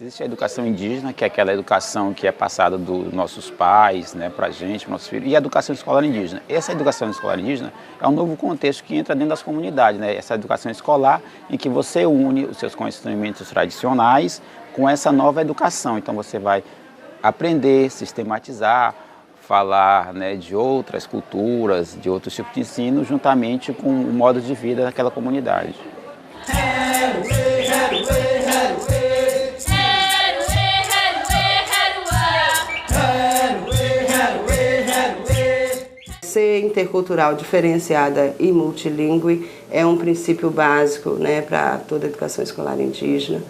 Existe a educação indígena, que é aquela educação que é passada dos nossos pais, né, para a gente, nossos filhos, e a educação escolar indígena. Essa educação escolar indígena é um novo contexto que entra dentro das comunidades, né? Essa educação escolar em que você une os seus conhecimentos tradicionais com essa nova educação. Então você vai aprender, sistematizar, falar, né, de outras culturas, de outros tipos de ensino, juntamente com o modo de vida daquela comunidade. Ser intercultural, diferenciada e multilingüe é um princípio básico, né, para toda a educação escolar indígena.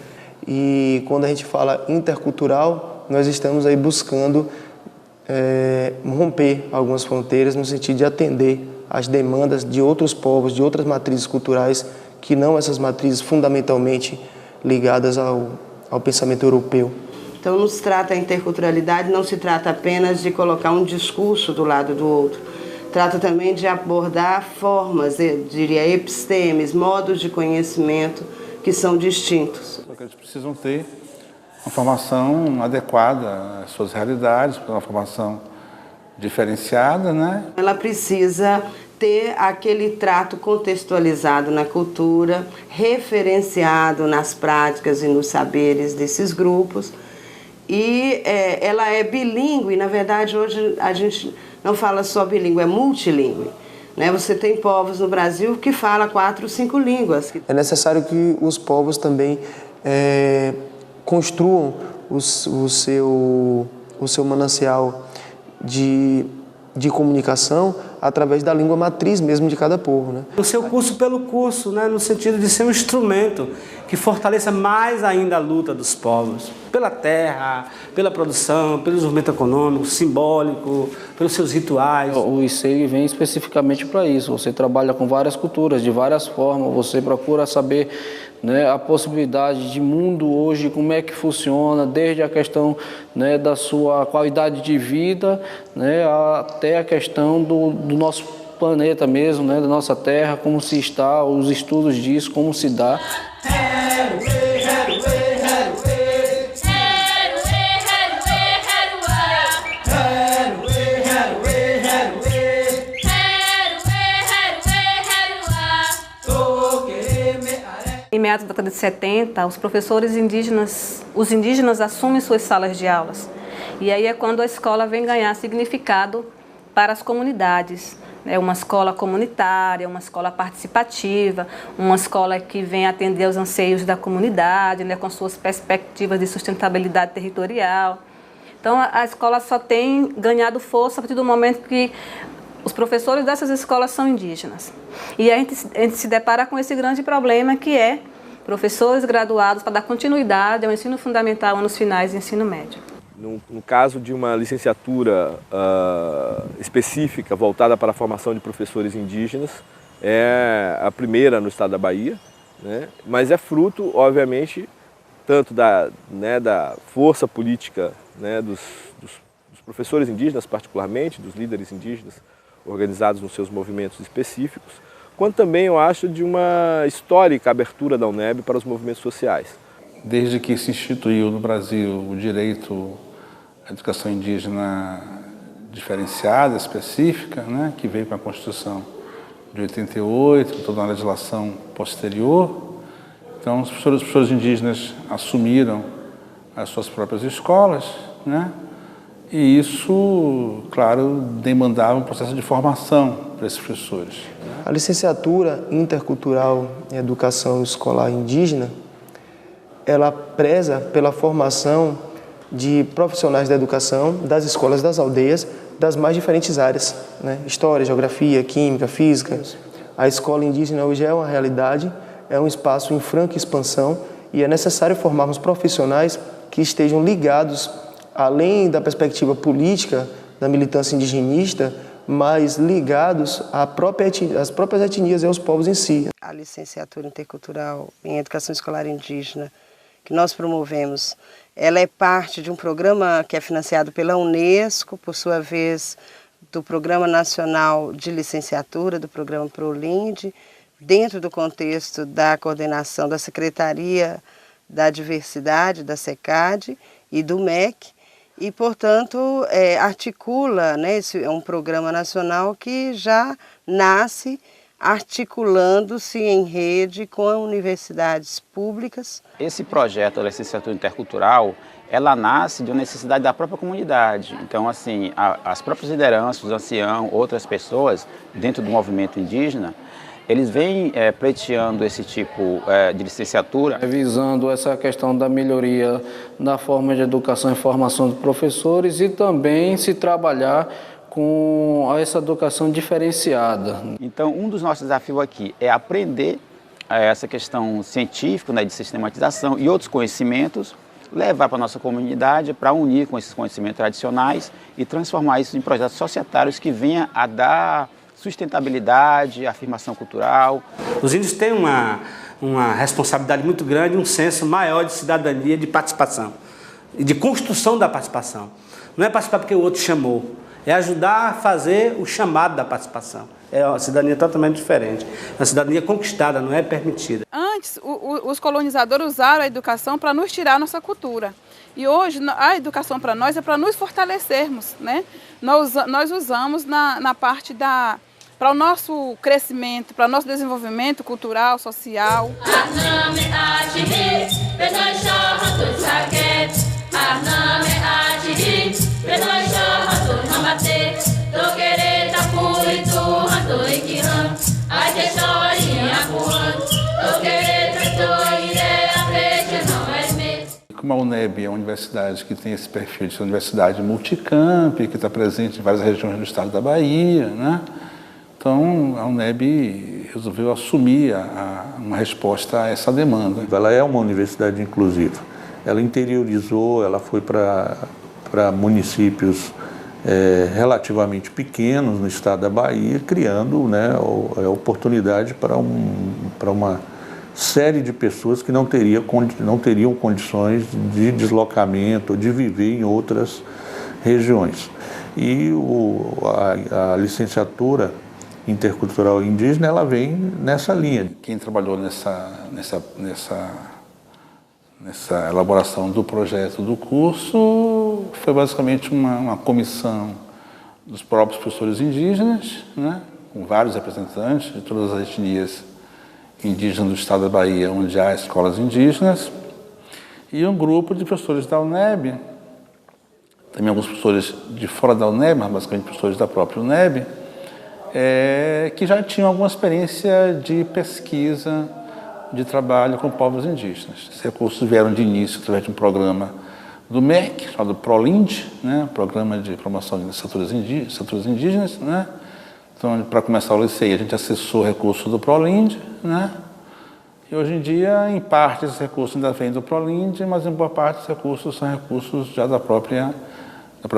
E quando a gente fala intercultural, nós estamos aí buscando romper algumas fronteiras no sentido de atender às demandas de outros povos, de outras matrizes culturais, que não essas matrizes fundamentalmente ligadas ao pensamento europeu. Então, não se trata a interculturalidade, não se trata apenas de colocar um discurso do lado do outro. Trata também de abordar formas, eu diria, epistemes, modos de conhecimento que são distintos. Eles precisam ter uma formação adequada às suas realidades, uma formação diferenciada, né? Ela precisa ter aquele trato contextualizado na cultura, referenciado nas práticas e nos saberes desses grupos. E ela é bilíngue, na verdade hoje a gente não fala só bilíngue, é multilíngue. Né? Você tem povos no Brasil que falam 4 ou 5 línguas. É necessário que os povos também construam o seu manancial de comunicação através da língua matriz mesmo de cada povo, né? O seu curso pelo curso, né? No sentido de ser um instrumento que fortaleça mais ainda a luta dos povos, pela terra, pela produção, pelo desenvolvimento econômico, simbólico, pelos seus rituais. O IC vem especificamente para isso. Você trabalha com várias culturas, de várias formas, você procura saber, né, a possibilidade de mundo hoje, como é que funciona, desde a questão, né, da sua qualidade de vida, né, até a questão do nosso planeta mesmo, né, da nossa terra, como se está, os estudos disso, como se dá. Em meados da década de 70, os professores indígenas, os indígenas assumem suas salas de aulas. E aí é quando a escola vem ganhar significado para as comunidades. É uma escola comunitária, uma escola participativa, uma escola que vem atender aos anseios da comunidade, né, com suas perspectivas de sustentabilidade territorial. Então a escola só tem ganhado força a partir do momento que os professores dessas escolas são indígenas. E a gente se depara com esse grande problema que é professores graduados para dar continuidade ao ensino fundamental, anos finais e ensino médio. No caso de uma licenciatura específica voltada para a formação de professores indígenas, é a primeira no estado da Bahia, né? Mas é fruto, obviamente, tanto da força política, né, dos professores indígenas, particularmente, dos líderes indígenas organizados nos seus movimentos específicos, quanto também, eu acho, de uma histórica abertura da UNEB para os movimentos sociais. Desde que se instituiu no Brasil o direito à educação indígena diferenciada, específica, né, que veio com a Constituição de 88, toda uma legislação posterior, então os professores indígenas assumiram as suas próprias escolas, né, e isso, claro, demandava um processo de formação para esses professores. A licenciatura intercultural em educação escolar indígena, ela preza pela formação de profissionais da educação, das escolas das aldeias, das mais diferentes áreas, né? História, geografia, química, física. A escola indígena hoje é uma realidade, é um espaço em franca expansão e é necessário formarmos profissionais que estejam ligados, além da perspectiva política da militância indigenista, mas ligados às próprias etnias e aos povos em si. A licenciatura intercultural em educação escolar indígena que nós promovemos, ela é parte de um programa que é financiado pela Unesco, por sua vez do Programa Nacional de Licenciatura, do Programa ProLIND, dentro do contexto da coordenação da Secretaria da Diversidade, da SECAD e do MEC, e, portanto, articula, né, esse é um programa nacional que já nasce articulando-se em rede com universidades públicas. Esse projeto da licenciatura intercultural, ela nasce de uma necessidade da própria comunidade. Então, assim, as próprias lideranças, os anciãos, outras pessoas dentro do movimento indígena, eles vêm pleiteando esse tipo de licenciatura. Visando essa questão da melhoria da forma de educação e formação de professores e também se trabalhar com essa educação diferenciada. Então, um dos nossos desafios aqui é aprender essa questão científica, né, de sistematização e outros conhecimentos, levar para a nossa comunidade para unir com esses conhecimentos tradicionais e transformar isso em projetos societários que venham a dar sustentabilidade, afirmação cultural. Os índios têm uma responsabilidade muito grande, um senso maior de cidadania, de participação e de construção da participação. Não é participar porque o outro chamou, é ajudar a fazer o chamado da participação. É uma cidadania totalmente diferente. É uma cidadania conquistada, não é permitida. Antes, os colonizadores usaram a educação para nos tirar a nossa cultura. E hoje, a educação para nós é para nos fortalecermos, né? Nós usamos na parte para o nosso crescimento, para o nosso desenvolvimento cultural, social. Como a UNEB é uma universidade que tem esse perfil de ser uma universidade multicamp, que está presente em várias regiões do estado da Bahia, né? Então, a UNEB resolveu assumir uma resposta a essa demanda. Ela é uma universidade inclusiva. Ela interiorizou, ela foi para municípios relativamente pequenos no estado da Bahia, criando, né, a oportunidade para uma série de pessoas que não teriam condições de deslocamento, de viver em outras regiões. E a licenciatura intercultural indígena, ela vem nessa linha. Quem trabalhou nessa elaboração do projeto do curso foi basicamente uma comissão dos próprios professores indígenas, né, com vários representantes de todas as etnias indígenas do estado da Bahia, onde há escolas indígenas, e um grupo de professores da UNEB, também alguns professores de fora da UNEB, mas basicamente professores da própria UNEB, que já tinham alguma experiência de pesquisa, de trabalho com povos indígenas. Esses recursos vieram de início através de um programa do MEC, chamado ProLIND, né, Programa de Promoção de Licenciaturas Indígenas, né? Então, para começar o LICEI, a gente acessou o recurso do ProLIND, né? E hoje em dia, em parte, esses recursos ainda vêm do ProLIND, mas em boa parte, esses recursos são recursos já da própria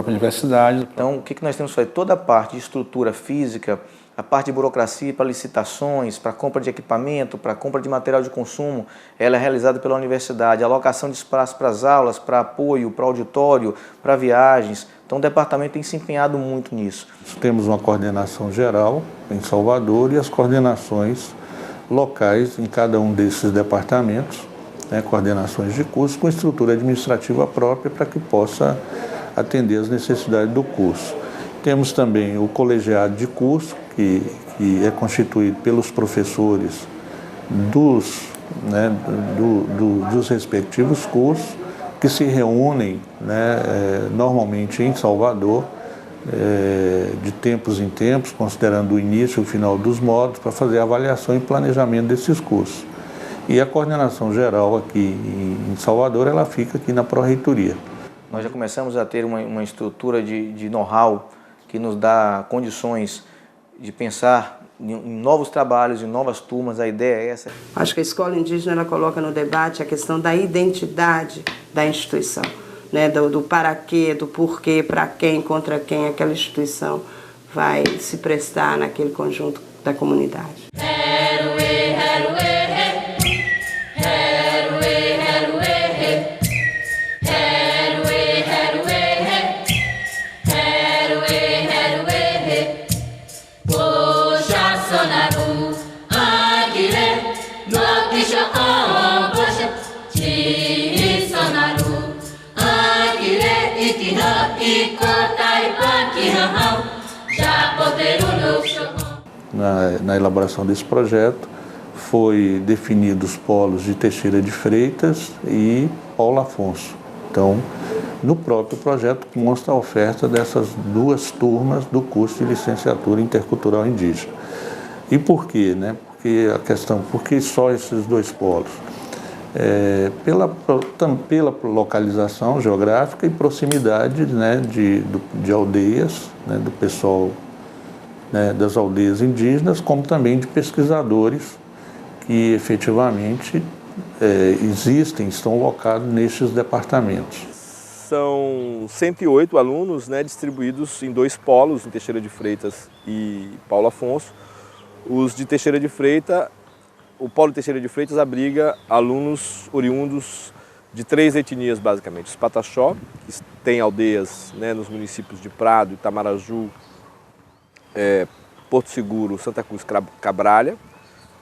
universidade. Então, o que nós temos feito? Toda a parte de estrutura física, a parte de burocracia para licitações, para compra de equipamento, para compra de material de consumo, ela é realizada pela universidade. A alocação de espaço para as aulas, para apoio, para auditório, para viagens. Então, o departamento tem se empenhado muito nisso. Temos uma coordenação geral em Salvador e as coordenações locais em cada um desses departamentos, né, coordenações de curso com estrutura administrativa própria para que possa atender as necessidades do curso. Temos também o colegiado de curso, que é constituído pelos professores dos respectivos cursos, que se reúnem, né, normalmente em Salvador, de tempos em tempos, considerando o início e o final dos módulos, para fazer a avaliação e planejamento desses cursos. E a coordenação geral aqui em Salvador, ela fica aqui na Pró-Reitoria. Nós já começamos a ter uma estrutura de know-how que nos dá condições de pensar em novos trabalhos, em novas turmas. A ideia é essa. Acho que a escola indígena ela coloca no debate a questão da identidade da instituição, né? Do para quê, do porquê, para quem, contra quem aquela instituição vai se prestar naquele conjunto da comunidade. Na elaboração desse projeto, foi definido os polos de Teixeira de Freitas e Paulo Afonso. Então, no próprio projeto consta a oferta dessas duas turmas do curso de licenciatura intercultural indígena. E por quê, né? Porque a questão, por que só esses dois polos? Pela localização geográfica e proximidade, né, de aldeias, né, do pessoal, né, das aldeias indígenas, como também de pesquisadores que efetivamente existem, estão locados nestes departamentos. São 108 alunos, né, distribuídos em dois polos, em Teixeira de Freitas e Paulo Afonso. Os de Teixeira de Freitas, o polo Teixeira de Freitas abriga alunos oriundos de 3 etnias, basicamente. Os Pataxó, que têm aldeias, né, nos municípios de Prado, Itamaraju, Porto Seguro, Santa Cruz, Cabralha,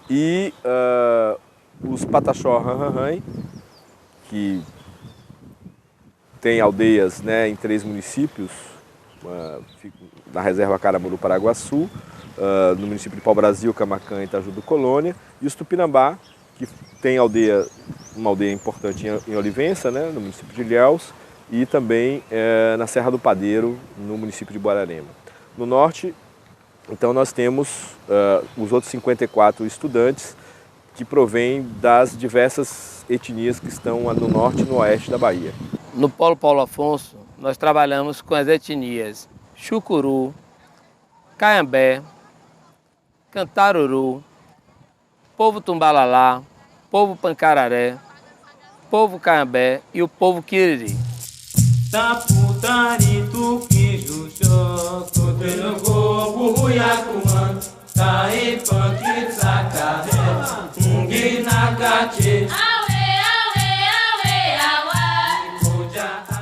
e os Pataxó Ranranhães, que têm aldeias, né, em 3 municípios, na reserva Caramuru, Paraguaçu, no município de Pau-Brasil, Camacã e Itaju do Colônia, e os Tupinambá, que tem uma aldeia importante em Olivença, né, no município de Ilhéus, e também na Serra do Padeiro, no município de Borarema. No norte, então, nós temos os outros 54 estudantes que provêm das diversas etnias que estão no norte e no oeste da Bahia. No Polo Paulo Afonso, nós trabalhamos com as etnias Chucuru, Caiambé, Cantaruru, povo Tumbalalá, povo Pancararé, povo Caiambé e o povo Quiriri.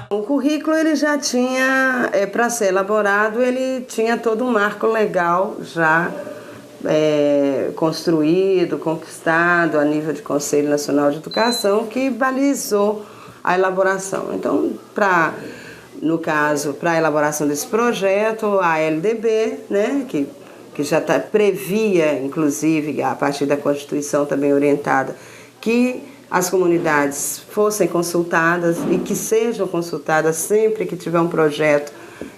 O currículo ele já tinha, para ser elaborado, ele tinha todo um marco legal já construído, conquistado a nível de Conselho Nacional de Educação, que balizou a elaboração. Então, no caso, para a elaboração desse projeto, a LDB, né, que já previa, inclusive, a partir da Constituição também orientada, que as comunidades fossem consultadas e que sejam consultadas sempre que tiver um projeto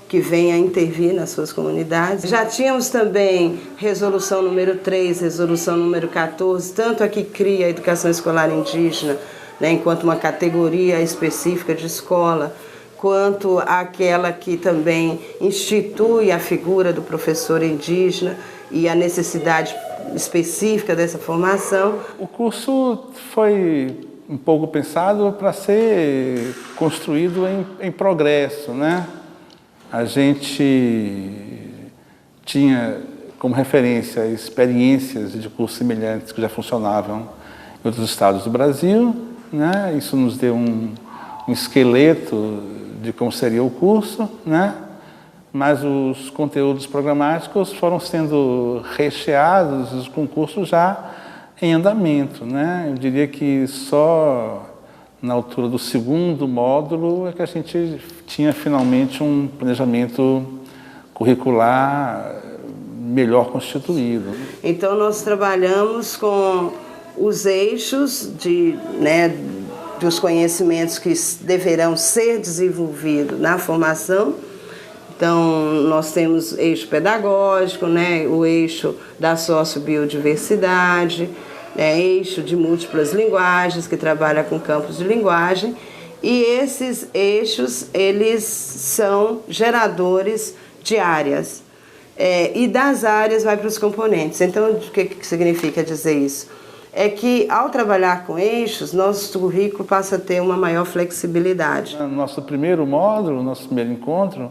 que venha intervir nas suas comunidades. Já tínhamos também resolução número 3, resolução número 14, tanto a que cria a educação escolar indígena, né, enquanto uma categoria específica de escola, quanto aquela que também institui a figura do professor indígena e a necessidade específica dessa formação. O curso foi um pouco pensado para ser construído em progresso, né? A gente tinha como referência experiências de cursos semelhantes que já funcionavam em outros estados do Brasil, né? Isso nos deu um esqueleto de como seria o curso, né? Mas os conteúdos programáticos foram sendo recheados, os concursos já em andamento, né? Eu diria que só na altura do 2º módulo é que a gente tinha finalmente um planejamento curricular melhor constituído. Então nós trabalhamos com os eixos dos conhecimentos que deverão ser desenvolvidos na formação. Então, nós temos eixo pedagógico, né, o eixo da sociobiodiversidade, eixo de múltiplas linguagens, que trabalha com campos de linguagem, e esses eixos, eles são geradores de áreas, e das áreas vai para os componentes. Então, o que significa dizer isso? É que, ao trabalhar com eixos, nosso currículo passa a ter uma maior flexibilidade. Nosso primeiro módulo, nosso primeiro encontro,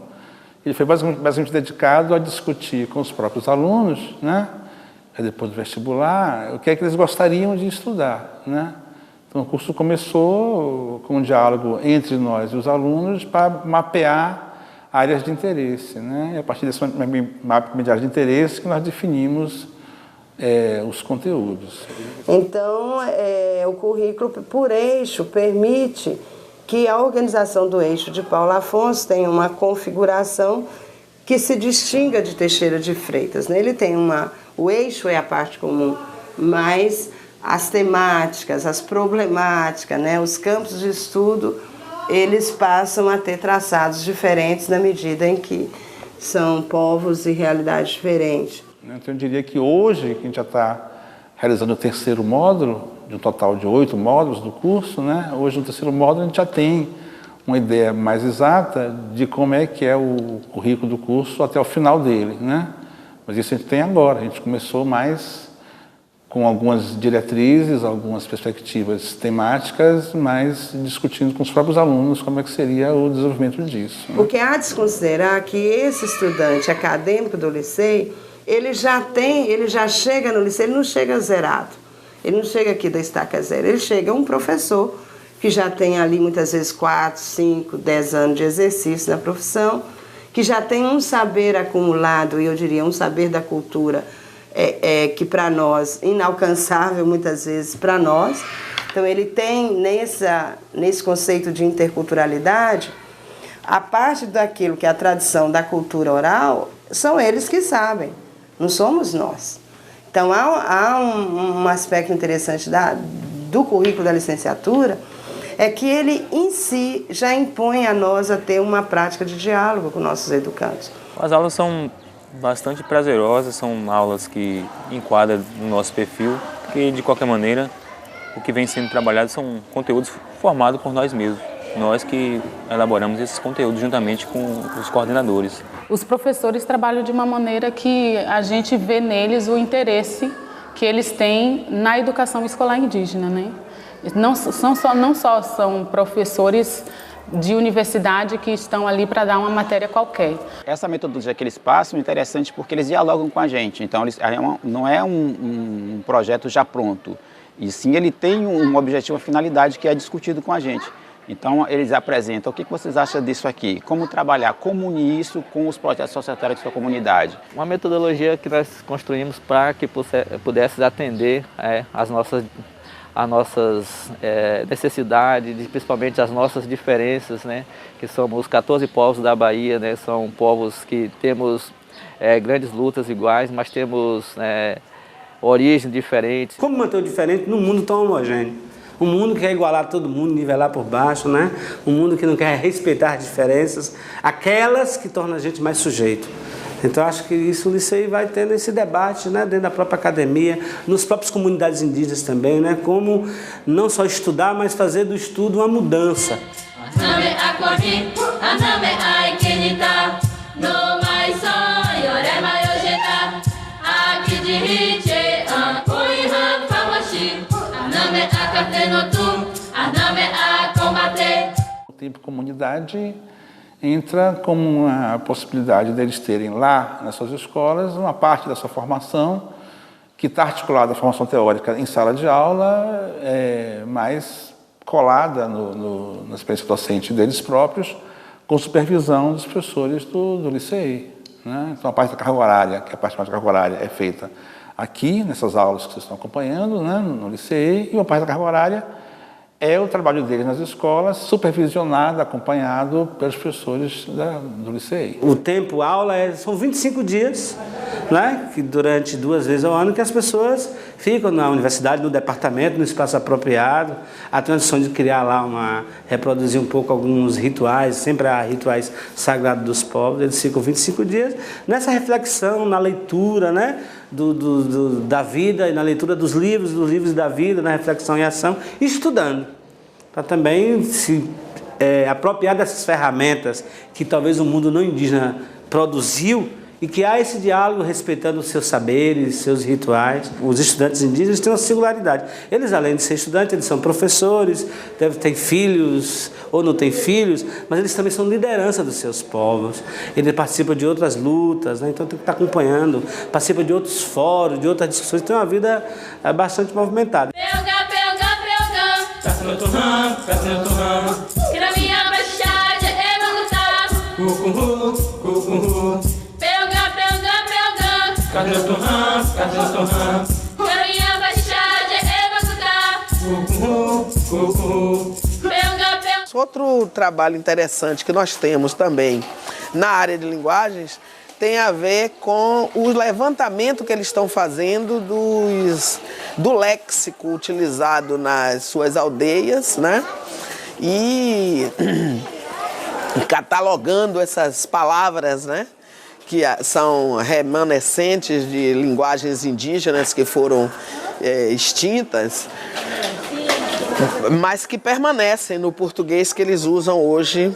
ele foi basicamente dedicado a discutir com os próprios alunos, né? Depois do vestibular, o que é que eles gostariam de estudar, né? Então, o curso começou com um diálogo entre nós e os alunos para mapear áreas de interesse, né? E a partir desse mapa de áreas de interesse que nós definimos os conteúdos. Então, o currículo por eixo permite que a organização do eixo de Paulo Afonso tenha uma configuração que se distinga de Teixeira de Freitas, né? Ele tem o eixo é a parte comum, mas as temáticas, as problemáticas, né, os campos de estudo, eles passam a ter traçados diferentes na medida em que são povos e realidades diferentes. Então eu diria que hoje, que a gente já está realizando o terceiro módulo, de um total de 8 módulos do curso, né? Hoje no terceiro módulo a gente já tem uma ideia mais exata de como é que é o currículo do curso até o final dele, né? Mas isso a gente tem agora, a gente começou mais com algumas diretrizes, algumas perspectivas temáticas, mas discutindo com os próprios alunos como é que seria o desenvolvimento disso, né? Porque há de se considerar que esse estudante acadêmico do liceu, ele já chega no liceu, ele não chega zerado, ele não chega aqui da estaca zero, ele chega um professor que já tem ali muitas vezes 4, 5, 10 anos de exercício na profissão, que já tem um saber acumulado, e eu diria um saber da cultura, que para nós, inalcançável muitas vezes para nós. Então ele tem nesse conceito de interculturalidade, a parte daquilo que é a tradição da cultura oral, são eles que sabem, não somos nós. Então há um aspecto interessante do currículo da licenciatura, é que ele em si já impõe a nós a ter uma prática de diálogo com nossos educandos. As aulas são bastante prazerosas, são aulas que enquadram no nosso perfil, porque de qualquer maneira o que vem sendo trabalhado são conteúdos formados por nós mesmos, nós que elaboramos esses conteúdos juntamente com os coordenadores. Os professores trabalham de uma maneira que a gente vê neles o interesse que eles têm na educação escolar indígena, né? Não só são professores de universidade que estão ali para dar uma matéria qualquer. Essa metodologia que eles passam é interessante porque eles dialogam com a gente. Então, não é um projeto já pronto, e sim ele tem um objetivo, uma finalidade que é discutido com a gente. Então, eles apresentam o que vocês acham disso aqui, como trabalhar, como unir isso com os projetos societários da sua comunidade. Uma metodologia que nós construímos para que pudesse atender as nossas necessidades, principalmente as nossas diferenças, né? Que somos 14 povos da Bahia, né? São povos que temos grandes lutas iguais, mas temos origens diferentes. Como manter o diferente num mundo tão homogêneo? Um mundo que quer igualar todo mundo, nivelar por baixo, né? Um mundo que não quer respeitar as diferenças, aquelas que tornam a gente mais sujeito. Então, acho que isso o liceu vai tendo esse debate, né, dentro da própria academia, nas próprias comunidades indígenas também, né, como não só estudar, mas fazer do estudo uma mudança. O tempo comunidade entra como a possibilidade deles terem lá nas suas escolas uma parte da sua formação que está articulada à formação teórica em sala de aula, mais colada na experiência docente deles próprios, com supervisão dos professores do liceu, né? Então a parte da carga horária, que é a parte mais da carga horária, é feita aqui, nessas aulas que vocês estão acompanhando, né, no liceu, e uma parte da carga horária é o trabalho deles nas escolas, supervisionado, acompanhado pelos professores do liceu. O tempo aula são 25 dias, né? Que durante 2 vezes ao ano que as pessoas ficam na universidade, no departamento, no espaço apropriado. A transição de criar lá reproduzir um pouco alguns rituais, sempre há rituais sagrados dos povos, eles ficam 25 dias nessa reflexão, na leitura, né? da vida e na leitura dos livros da vida, na reflexão e ação, e estudando, para também se apropriar dessas ferramentas que talvez o mundo não indígena produziu, e que há esse diálogo respeitando os seus saberes, seus rituais. Os estudantes indígenas têm uma singularidade. Eles, além de ser estudantes, eles são professores, devem ter filhos ou não têm filhos, mas eles também são liderança dos seus povos. Eles participam de outras lutas, né? Então tem que estar acompanhando, participam de outros fóruns, de outras discussões. Tem uma vida bastante movimentada. Outro trabalho interessante que nós temos também na área de linguagens tem a ver com o levantamento que eles estão fazendo do léxico utilizado nas suas aldeias, né? E catalogando essas palavras, né? Que são remanescentes de linguagens indígenas que foram extintas, mas que permanecem no português que eles usam hoje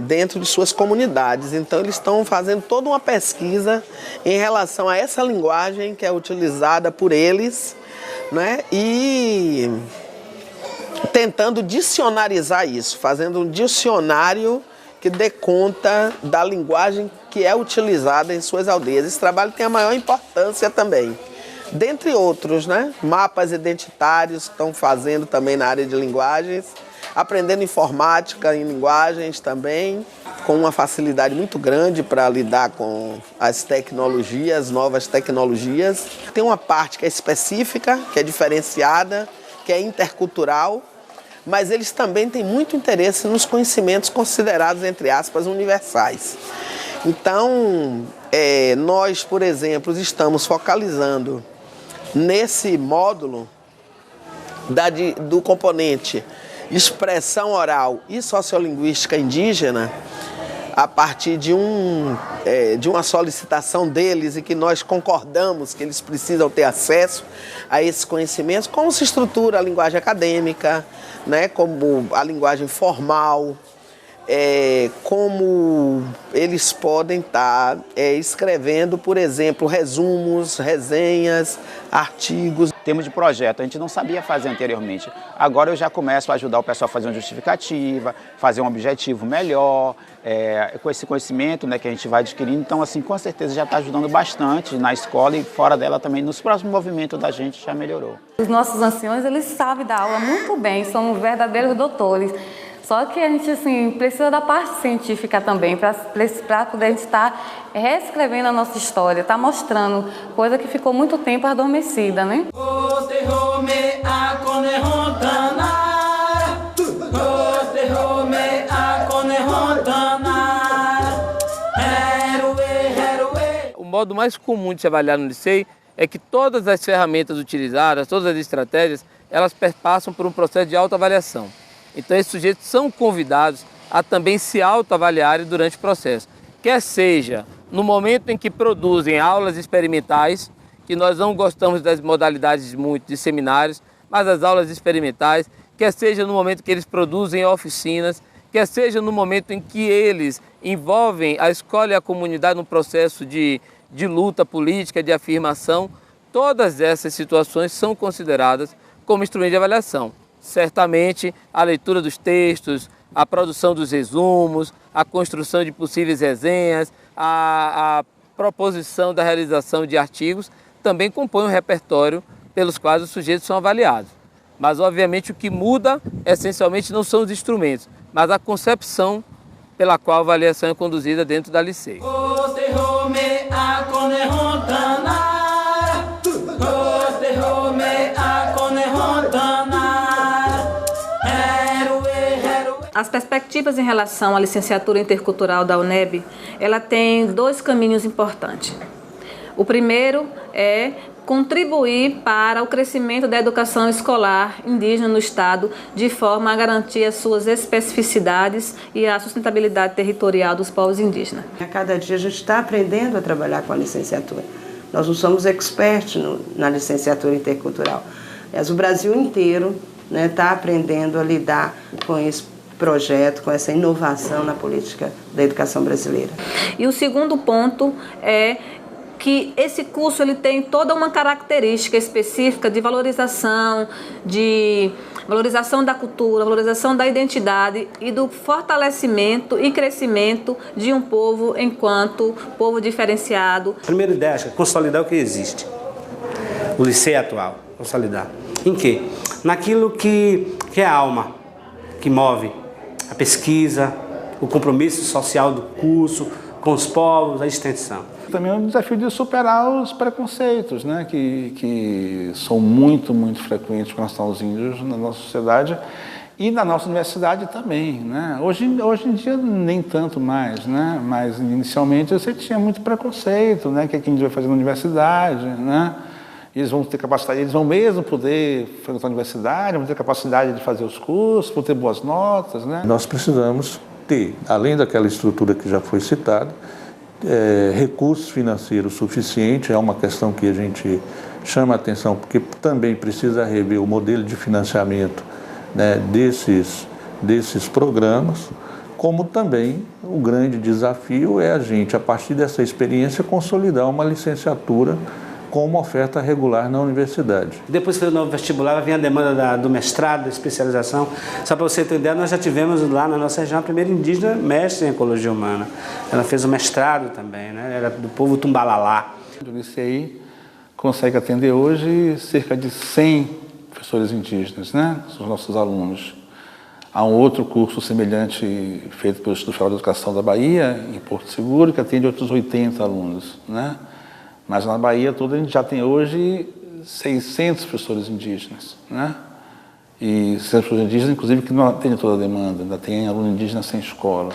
dentro de suas comunidades. Então eles estão fazendo toda uma pesquisa em relação a essa linguagem que é utilizada por eles, né? E tentando dicionarizar isso, fazendo um dicionário que dê conta da linguagem que é utilizada em suas aldeias. Esse trabalho tem a maior importância também. Dentre outros, né? Mapas identitários que estão fazendo também na área de linguagens, aprendendo informática em linguagens também, com uma facilidade muito grande para lidar com as tecnologias, novas tecnologias. Tem uma parte que é específica, que é diferenciada, que é intercultural, mas eles também têm muito interesse nos conhecimentos considerados, entre aspas, universais. Então, nós, por exemplo, estamos focalizando nesse módulo do componente expressão oral e sociolinguística indígena, a partir de uma solicitação deles e que nós concordamos que eles precisam ter acesso a esses conhecimentos, como se estrutura a linguagem acadêmica, né, como a linguagem formal, como eles podem estar escrevendo, por exemplo, resumos, resenhas, artigos. Termos de projeto, a gente não sabia fazer anteriormente. Agora eu já começo a ajudar o pessoal a fazer uma justificativa, fazer um objetivo melhor, com esse conhecimento, né, que a gente vai adquirindo. Então, assim, com certeza já está ajudando bastante na escola e fora dela também. Nos próximos movimentos da gente já melhorou. Os nossos anciões, eles sabem dar aula muito bem, são verdadeiros doutores. Só que a gente assim, precisa da parte científica também, para poder a gente estar reescrevendo a nossa história, estar mostrando coisa que ficou muito tempo adormecida, né? O modo mais comum de se avaliar no Licei é que todas as ferramentas utilizadas, todas as estratégias, elas perpassam por um processo de autoavaliação. Então esses sujeitos são convidados a também se autoavaliarem durante o processo. Quer seja no momento em que produzem aulas experimentais, que nós não gostamos das modalidades muito de seminários, mas as aulas experimentais, quer seja no momento que eles produzem oficinas, quer seja no momento em que eles envolvem a escola e a comunidade num processo de luta política, de afirmação, todas essas situações são consideradas como instrumento de avaliação. Certamente a leitura dos textos, a produção dos resumos, a construção de possíveis resenhas, a proposição da realização de artigos também compõem um repertório pelos quais os sujeitos são avaliados. Mas obviamente o que muda essencialmente não são os instrumentos, mas a concepção pela qual a avaliação é conduzida dentro da Licei. As perspectivas em relação à licenciatura intercultural da UNEB, ela tem dois caminhos importantes. O primeiro é contribuir para o crescimento da educação escolar indígena no Estado, de forma a garantir as suas especificidades e a sustentabilidade territorial dos povos indígenas. A cada dia a gente está aprendendo a trabalhar com a licenciatura, Nós não somos experts na licenciatura intercultural. Mas o Brasil inteiro está aprendendo a lidar com esse projeto, com essa inovação na política da educação brasileira. E o segundo ponto é que esse curso ele tem toda uma característica específica de valorização da cultura, valorização da identidade e do fortalecimento e crescimento de um povo enquanto povo diferenciado. A primeira ideia é consolidar o que existe. O liceu atual, consolidar. Em quê? Naquilo que é a alma, que move a pesquisa, o compromisso social do curso com os povos, a extensão. Também é um desafio de superar os preconceitos, né, que são muito frequentes com relação aos índios na nossa sociedade e na nossa universidade também, né? Hoje em dia nem tanto mais, né? Mas inicialmente você tinha muito preconceito, né? Que a gente vai fazer na universidade, né? Eles vão ter capacidade, eles vão mesmo poder frequentar a universidade, vão ter capacidade de fazer os cursos, vão ter boas notas, né? Nós precisamos ter, além daquela estrutura que já foi citada, recursos financeiros suficientes. É uma questão que a gente chama a atenção, porque também precisa rever o modelo de financiamento, né, desses programas, como também o grande desafio é a gente, a partir dessa experiência, consolidar uma licenciatura com uma oferta regular na universidade. Depois que foi o novo vestibular, vem a demanda do mestrado, da especialização. Só para você ter ideia, nós já tivemos lá na nossa região a primeira indígena mestre em ecologia humana. Ela fez o mestrado também, né? Era do povo Tumbalalá. O ICI consegue atender hoje cerca de 100 professores indígenas, né? São os nossos alunos. Há um outro curso semelhante feito pelo Instituto Federal de Educação da Bahia, em Porto Seguro, que atende outros 80 alunos, né? Mas na Bahia toda a gente já tem hoje 600 professores indígenas, né? E 600 professores indígenas, inclusive, que não atendem toda a demanda, ainda tem aluno indígena sem escola.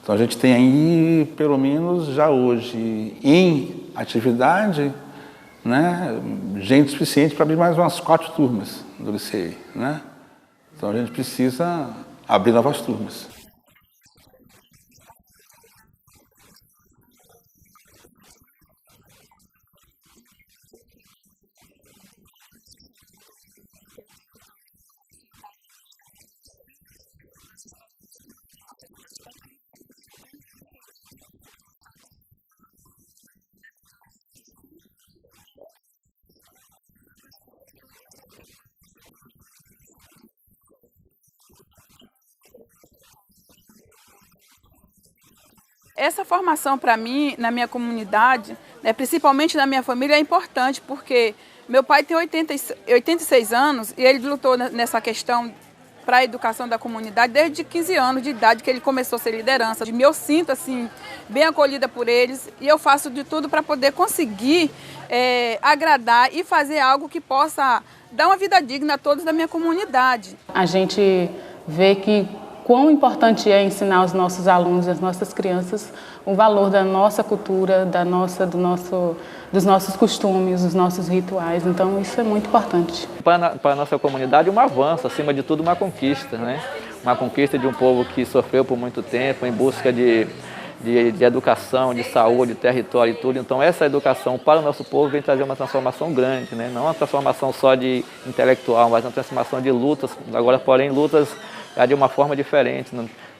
Então a gente tem aí, pelo menos já hoje, em atividade, né, gente suficiente para abrir mais umas 4 turmas do liceu, né? Então a gente precisa abrir novas turmas. Essa formação para mim, na minha comunidade, né, principalmente na minha família, é importante porque meu pai tem 86 anos e ele lutou nessa questão para a educação da comunidade desde 15 anos de idade que ele começou a ser liderança. Eu sinto assim, bem acolhida por eles e eu faço de tudo para poder conseguir agradar e fazer algo que possa dar uma vida digna a todos da minha comunidade. A gente vê que quão importante é ensinar os nossos alunos, as nossas crianças, o valor da nossa cultura, dos nossos costumes, dos nossos rituais. Então, isso é muito importante. Para a nossa comunidade, um avanço, acima de tudo, uma conquista, né? Uma conquista de um povo que sofreu por muito tempo em busca de educação, de saúde, território e tudo. Então, essa educação para o nosso povo vem trazer uma transformação grande, né? Não uma transformação só de intelectual, mas uma transformação de lutas, agora, porém, lutas de uma forma diferente.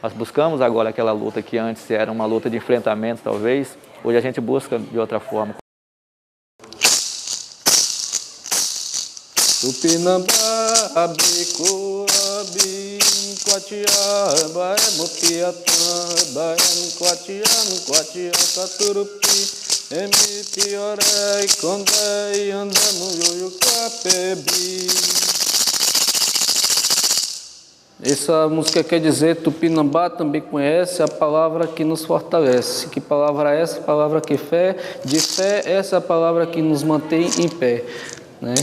Nós buscamos agora aquela luta que antes era uma luta de enfrentamento, talvez. Hoje a gente busca de outra forma. Essa música quer dizer, Tupinambá também conhece a palavra que nos fortalece. Que palavra é essa? Palavra que fé, de fé, essa é a palavra que nos mantém em pé, né?